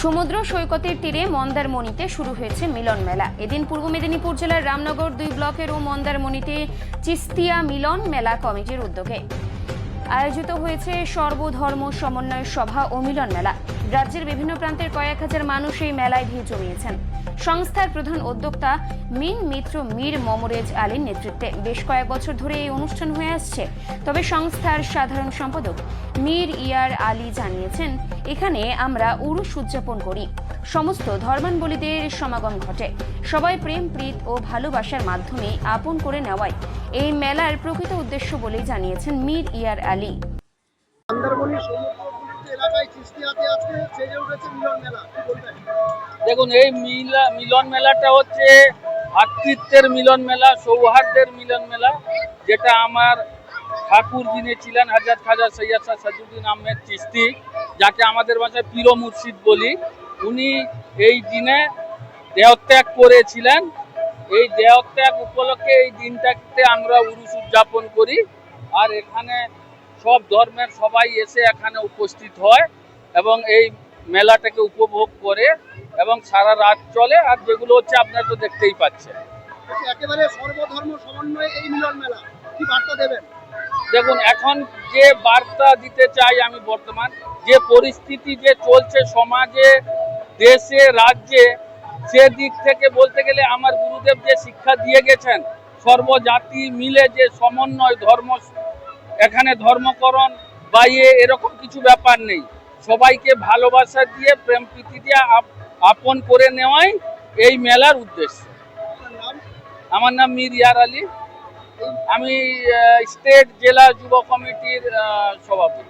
সমুদ্র সৈকতের তীরে মন্দারমণিতে শুরু হয়েছে মিলন মেলা। এদিন পূর্ব মেদিনীপুর জেলার রামনগর 2 ব্লকের ও মন্দারমণিতে চিস্তিয়া মিলন মেলা কমিটির উদ্যোগে আয়োজিত হয়েছে সর্বধর্ম সমন্বয় সভা ও মিলন মেলা। রাজ্যের বিভিন্ন প্রান্তের কয়েক হাজার মানুষ এই মেলায় ভিড় জমিয়েছেন। সংস্থার প্রধান উদ্যোক্তা মিন মিত্র মীর মমরেজ আলীর নেতৃত্বে বেশ কয়েক বছর ধরে এই অনুষ্ঠান হয়ে আসছে। তবে সংস্থার সাধারণ সম্পাদক মীর ইয়ার আলী জানিয়েছেন, এখানে আমরা উরুস উদযাপন করি, সমস্ত ধর্মাবলম্বীদের সমাগম ঘটে, সবাই প্রেম প্রীত ও ভালোবাসার মাধ্যমে আপন করে নেওয়াই এই মেলার প্রকৃত উদ্দেশ্য বলেই জানিয়েছেন মীর ইয়ার আলী। দেখুন, এই মিলন মেলাটা হচ্ছে ভ্রাতৃত্বের মিলন মেলা, সৌহার্দ্যের মিলন মেলা, যেটা আমার ঠাকুর যিনি ছিলেন হযরত খাজা সৈয়দ শাহ সাজুদ্দিন আহমেদ চিশতি, যাকে আমাদের ভাষায় পীর মুর্শিদ বলি, উনি এই দিনে দেহত্যাগ করেছিলেন। এই দেহত্যাগ উপলক্ষে এই দিনটাতে আমরা উরুস উদযাপন করি। আর এখানে সব ধর্মের সবাই এসে এখানে উপস্থিত হয় এবং এই মেলাটাকে উপভোগ করে এবং সারা রাত চলে। আর যেগুলো হচ্ছে আপনারা তো দেখতেই পাচ্ছেন। একেবারে সর্বধর্ম সমন্বয়ে এই মিলন মেলা, কি বার্তা দেবেন? দেখুন, এখন যে বার্তা দিতে চাই আমি, বর্তমান যে পরিস্থিতি যে চলছে সমাজে, দেশে, রাজ্যে, সে দিক থেকে বলতে গেলে আমার গুরুদেব যে শিক্ষা দিয়ে গেছেন, সর্বজাতি মিলে যে সমন্বয়, ধর্ম, এখানে ধর্মকরণ বা এরকম কিছু ব্যাপার নেই। সবাইকে ভালোবাসা দিয়ে, প্রেম প্রীতি দিয়ে আপন করে নেওয়াই এই মেলার উদ্দেশ্য। আমার নাম মীর ইয়ার আলী, আমি স্টেট জেলা যুব কমিটির সভাপতি।